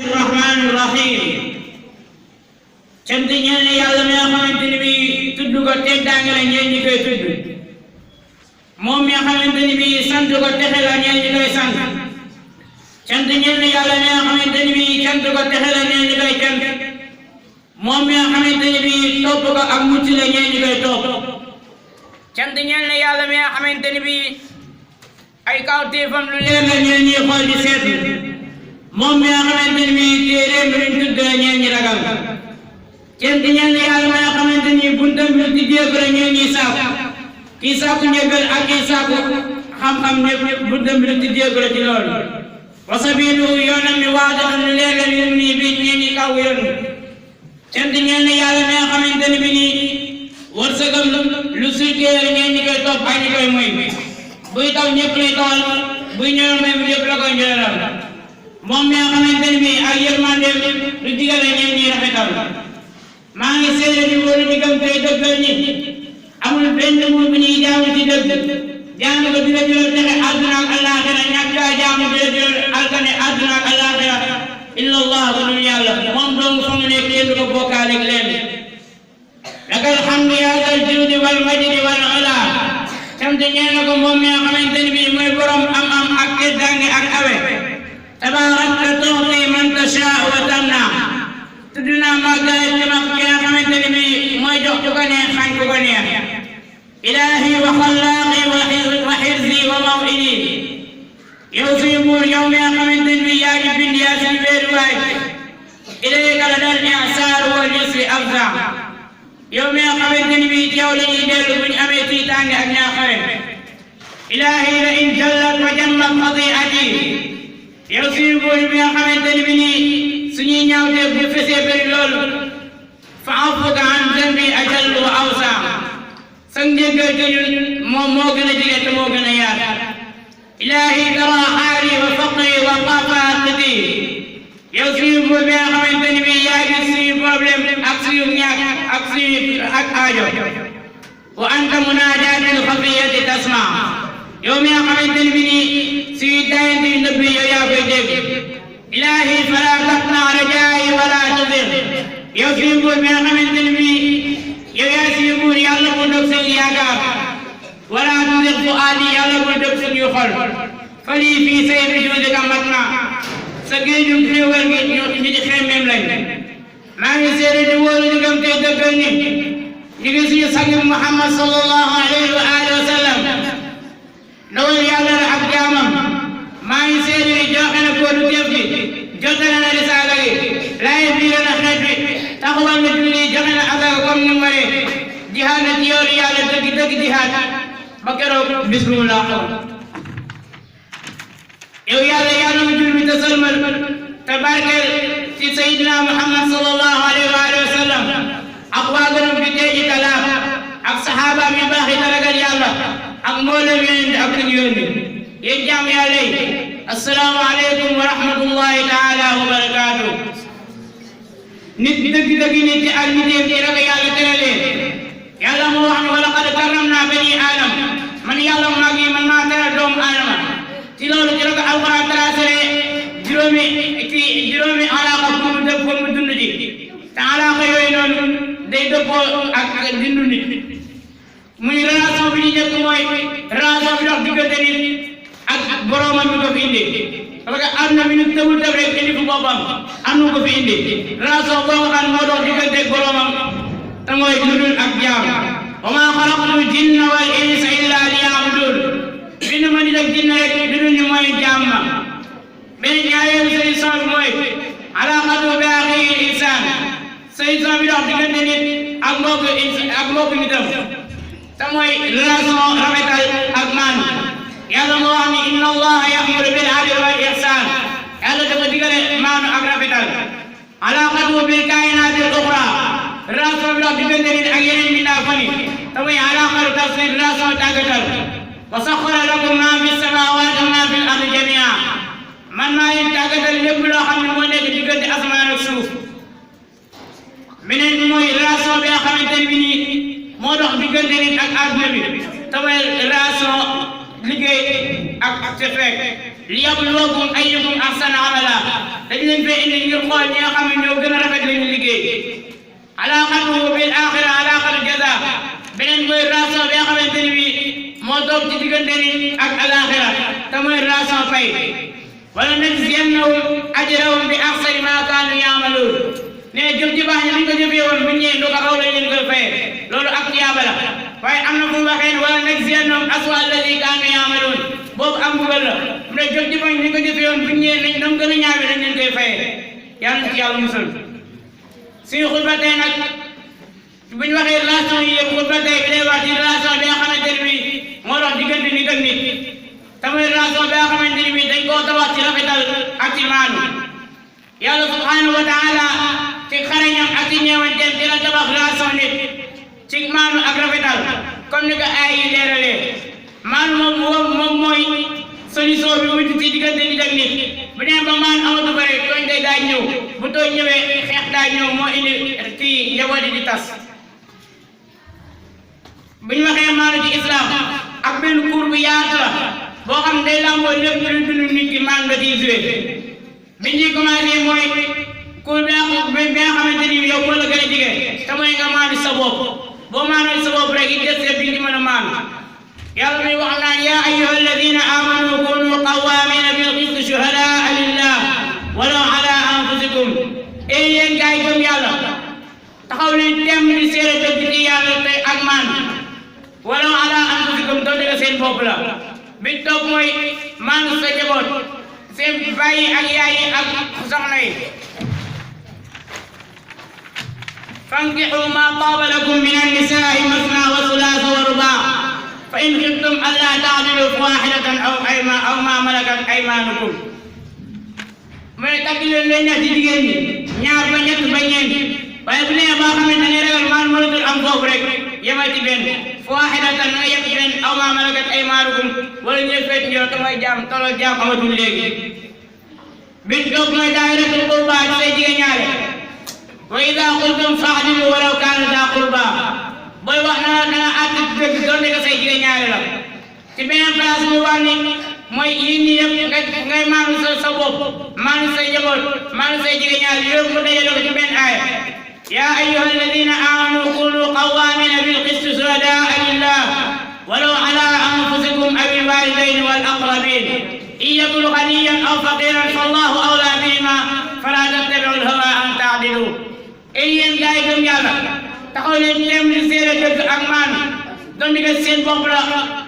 Rahmanir Rahim. Cant ñeel na Yàlla mi nga xamante ni bi tudd ko teddaange la ñeel ñi koy tudd. Moom mi nga xamante ni bi sant ko texe la ñeel ñi koy sant. Cant ñeel na Yàlla mi nga xamante ni bi cant ko texe la ñeel ñi koy cant. Moom mi nga xamante ni bi topp ko ak mucc la ñeel ñi koy topp. Cant ñeel na Yàlla mi nga xamante ni bi ay kawteefam lu leer la ñeel ñi xool di seetlu. Moom mi nga xamante ni bi téeréem luñ tudd la ñeel ñi ragal. Cant ñeel na Yàlla mi nga xamante ni buntam bi lu tijjeeku la ñeel ñi sàkku. Kii sàkku njëggal ak kii sàkku xam-xam ñëpp buntam bi lu tijjeeku la ci loolu. wa sabiilu yoonam mi waadixan lu leer la ñeel ñi bi ñeel ñi kaw yoon. Cant ñeel na Yàlla mi nga xamante ni bi nii wërsëgam lu sutee la ñeel ñi koy topp ak ñi koy moy. buy taw ñëpp lay tawal buy ñëw may bu ñëpp la koy ñëwal. moom mi nga xamante ni bii ak yërmandeem lu digale ñeen ñi rafetal. maa ngi seede di wóolu di gëm tey dëggal ñi amul benn buur bu ñuy jaamu ci dëgg jaamu ko dina jural texe àdduna ak àllaaxira ñàkk a jaamu dina jural alkane àdduna ak àllaaxira illa allah bu dul yàlla moom doomu fa mu nekk kenn du ko bokkaale ak leen. lakal hamdu yaa dal juudi wal majdi wal ula. sant ñeel na ko moom mi nga xamante ni bii mooy borom am ak teddaange ak awe. tabaarakta tu'ti man tashaa'u wa tamna. tudd naa màggaay ci mag ki nga xamante ni bii mooy jox ku ko neex xañ ku ko neex. ilaahi wa xallaaqi wa xirzi wa maw'idi. yow suñu buur yow mi nga xamante ni bii yaa ñu bind yaa suñu wéeruwaay. ilayka la dal i'saar wal yusri afza. yow mi nga xamante ni bii yow la ñuy dellu bu ñu amee tiitaange ak ñaaxare. ilaahi la in jallat wa jammat xati'ati. yow suñu buur bi nga xamante ni bi nii suñuy ñaawteef bu fesee bëri loolu fa afuka an zambi ajallu wa awsa. sa njëggal te ñun moom moo gën a jege te moo gën a yaatu. ilaahi tara xaali wa faqri wa qafaaqati. yow suñu buur bi nga xamante ni bi yaa gis suñu problème ak suñu ñàkk ak suñu ak aajo. wa anta munaajatil xafiyati tasma. yow mi nga xamante ni bi nii suy dayante yu nëbb yow yaa koy dégg. ilaahi fala taqna rajaayi wala tudir. yow suñu buur mi nga xamante ni bi yow yaa suñu buur yàlla bu dog suñu yaakaar. wala tudir fuaadi yàlla bu dog suñu xol. fali fii sayfi juudika matna. sa géejum xéewal gi ñu ci xemmeem lañ. maa ngi seede di wóolu di gëm tey dëggal ni ñu ngi suñu sang Muhammad sallallahu alayhi wa alihi wa sallam ndawal yàlla la ak jaamam. maa ngi seede ni joxe na kóodu jëf gi jottale na risaala gi laay biir na xeet bi taxawal na julli joxe na asaka comme ni mu waree jihaad na ci yoonu yàlla dëgg jihaad ba keroog bis bu mu laaxoo. yow yàlla mu julli te sëlmal te barkeel ci Seydina Muhammad sallallahu alayhi wa sallam ak waa gënam bi tey ji talaam ak saxaabaam yu baax yi te ragal yàlla ak mboolem yonent ak kuñ yónni. yéen jaam yàlla yi assalaamu aleykum wa rahmatullahi taala wa barakaatu. nit dëgg-dëgg nit ci ak niteef ci ragal yàlla teralee yàlla moo wax ne wa laqad karramnaa banii aadam man yàlla maa ngi man maa teral doomu aadama. ci loolu ci la ko alxuraan tracé juróomi alaaka pour mu dëpp mu dund ji te alaaka yooyu noonu day dëppoo ak dundu nit. muy relation bi ñu njëkk mooy relation bi dox diggante nit ak boroomam bi ko fi indi. parce que am na mi nu tëbul tëb rek indi fu boppam am na ko fi indi. relation boo nga xam moo dox diggante ak boroomam te mooy ludul ak jaam. wa maa xalaqtul jinna wal insa illa liya'budun. bind ma nit ak jinne rek ludul ñu mooy jaam ma. benn ñaareelu solution bi mooy alaaqatu bi axiihi insaan. solution bi dox diggante nit ak mbokku nitam te mooy relation rafetal ak maanu. yàlla moo wax ni inna allaha ya'muru bil adli wal ihsan. yàlla dafa digale maanu ak rafetal. alaaqatu bil kaa'inaatil uxraa. relation bi dox diggante nit ak yeneen mbindaafan yi te mooy alaaqatu tafsiir relation tàggatal. wa saxxara lakum maa fi samaawaati wa maa fil ardi jamii'an. man maa leen tàggatal lépp loo xam ne moo nekk diggante asamaan ak suuf. beneen bi mooy relation bi nga xamante ne bi nii moo dox diggante nit ak àdduna bi te mooy relation liggéey ak te fekk liyabluwakum ayyukum ahsanu amala dañ leen fee indi ngir xool ñi nga xam ne ñoo gën a rafet lu ñu liggéey alaaqatuhu bil axira alaaqatu jaza beneen mooy relation bi nga xamante ni bii moo toog ci diggante ni ak alaxira te mooy relation fay wala najziyannahum ajrahum bi ahsani ma kaanu yaamaluun ne jëf ji baax ñi dañ ko jëfee woon bu ñëwee lu ko xaw lañ leen koy fayee loolu ak tiyaaba la waaye am na fu mu waxee ne wala najziyannahum aswa alladi kaanu yaamaluun boobu am mbugal la mu ne jëf ji baax ñi dañ ko jëfee woon bu ñëwee nañ nam gën a ñaawe dañ leen koy fayee yàlla na ci yàlla musal suñu xutba tey nag bu ñu waxee relation yi yëpp xutba tey bi day wax ci relation bi nga xamante ni bii moo dox diggante nit ak nit te mooy relation bi nga xamante ni bii dañ koo tabax ci rafetal ak ci maanu yàlla subhanahu wa taala ci xarañam ak ci ñeewanteem ci la tabax relation nit ci maanu ak rafetal comme ni ko ay yi leeralee maanu moom mooy solution bi mujj ci diggante nit ak nit bu nee ba maanu amatu bare tooñ day daa ñëw bu tooñ ñëwee xeex daa ñëw moo indi ci njaboot di tas bu ñu waxee maanu ci islam ak benn cours bu yaatu la boo xam day lamboo lépp lu dund nit ki maanu nga ciy joué bi ñuy commencé mooy cours bi nga xamante ni yow moo la gën a jege te mooy nga maanu sa bopp boo maanoo sa bopp rek it des bi nga mën a maanu yàlla muy wax naan yaa ayyuha alladina amanu kunu qawamina bil qist shuhadaa lillah walaw ala anfusikum et yéen gaay gëm yàlla taxaw leen temm di seere dëgg ci yàlla te ak maanu walaw ala anfusikum doo dëgg seen bopp la bi topp mooy maanu sa njaboot seen bàyyi ak yaay yi ak soxna yi fankixu ma taaba lakum min annisaai masna wa sulaasa wa rubaa fa in xiftum allaa taadilu fawaaxidatan aw ma malakat aymaanukum mu ne tagg leen lay neex ci jigéen ñi ñaar ba ñett ba ñeent waaye bu nee boo xam ne da ngay ragal maan mënatul am foofu rek yemal ci benn fawaaxidatan nga yem ci benn aw ma malakat aymaanukum wala ñuy fekk yow te mooy jaam toloo jaam amatul léegi bin toog mooy daayiratul qurba ci say jigéen ñaare wa ida qultum fa'dilu walaw kaana daa qurba booy wax na nga àtt dëgg doon nga say jigéen ñaare la ci beneen place mu wax ni mooy yii nii yëpp ngay maanu sa bopp maanu say njaboot maanu say jigéen ñaare yëpp mu dajale ko ci benn aaya yaa ayyuha alladina amanu kunu qawwamina bil qisti shuhadaa lillah walaw ala anfusikum aw al walidayni wal aqrabin in yakun ghaniyan aw faqiran fallahu awla bihima fala tattabi'u al hawa an ta'dilu et yéen gars yi gëm yàlla taxaw leen teem di seere dëgg ak maanu donte nga seen bopp la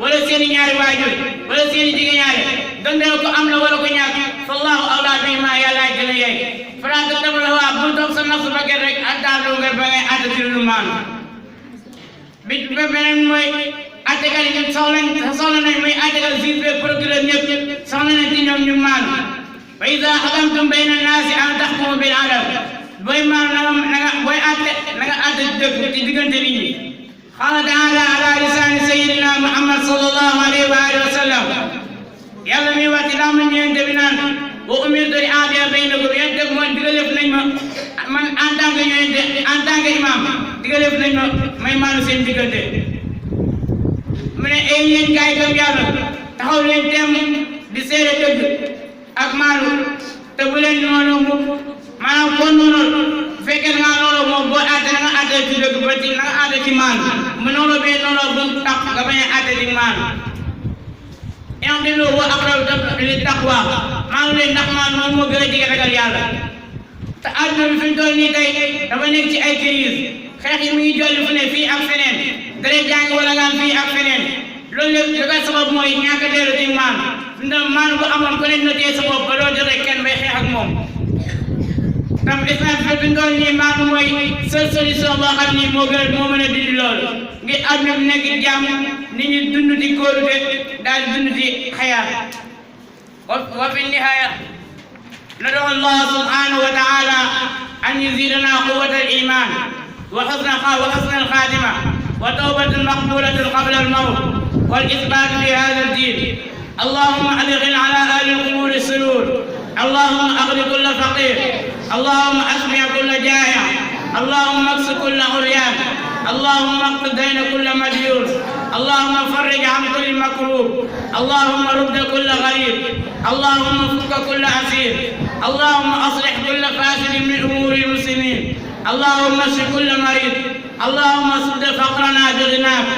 wala seen i ñaari waajur wala seen i jigéen ñaari donte ko am la wala ko ñàkk fallahu awla bihima yàlla gën a yey fala tattabi'u al hawa bul toog sa nafsu ba rek ak daal nga ba ngay àtte ci lu maanu bi beneen mooy àttekat yi soxla nañ muy àttekat juge bi procureur ñëpp soxla nañ ci ñoom ñu maanu wa iza hakamtum bayna naasi an tahkumu bil adl booy maanu booy àtte na nga àtte dëgg ci diggante nit ñi qaala taala ala lisaani sayyidina muhammad sallallahu alayhi wa alihi wa sallam yàlla mi wax ci làmmiñ ñeente bi naan wa umirtu li a'dila baynakum yéen dëgg mooy digaleef nañ ma man en tant que ñooñte en tant que imam digaleef nañ ma may maanu seen diggante mu ne ay yéen gaay gëm yàlla taxaw leen teem di seere dëgg ak maanu te bu leen noonu maanaam kon noonu bu fekkee da ngaa noonu moom boo àtte na nga àtte ci dëgg ba ci na nga àtte ci maanu mu noonu bee noonu bu mu tax nga bañ a àtte ci maanu i'dilu huwa aqrabu lit-taqwa maanu leen ndax maanu moom moo gën a jege ragal yàlla te àdduna bi fi mu toll nii tey dafa nekk ci ay crise xeex yi mu ngi jolli fu ne fii ak feneen dara jàng wala ngaan fii ak feneen loolu lépp li koy sabab mooy ñàkk a dellu ci maanu ndax maanu bu amoon ku ne notee sa bopp ba doo jot rek kenn bay xeex ak moom tam islam fi mu toll nii maanu mooy seule solution boo xam ni moo mën a dindi loolu ngir àdduna bi nekk jàmm nit ñi dund ci kóolute daal dund ci xayaat wa fi nihaaya ندعو الله سبحانه وتعالى أن يزيدنا قوة الإيمان وحسن الخاتمة وتوبة مقبولة قبل الموت والإثبات في هذا الدين اللهم أدخل على أهل القبور السرور اللهم أغني كل فقير اللهم أسمع كل جائع اللهم اكس كل عريان اللهم اقض دين كل مديون اللهم فرج عن كل مكروب، اللهم رد كل غريب، اللهم فك كل أسير، اللهم أصلح كل فاسد من أمور المسلمين، اللهم اشف كل مريض، اللهم سد فقرنا بغناك،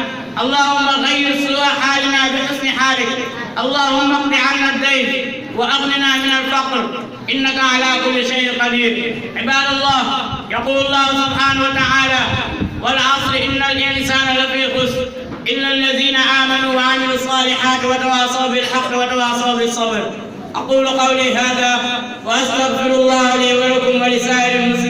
اللهم غير سوء حالنا بحسن حالك، اللهم اقض عنا الدين وأغننا من الفقر إنك على كل شيء قدير. عباد الله، يقول الله سبحانه وتعالى: والعصر إن الإنسان لفي خسر إلا الذين آمنوا وعملوا الصالحات وتواصوا بالحق وتواصوا بالصبر. أقول قولي هذا وأستغفر الله لي ولكم ولسائر المسلمين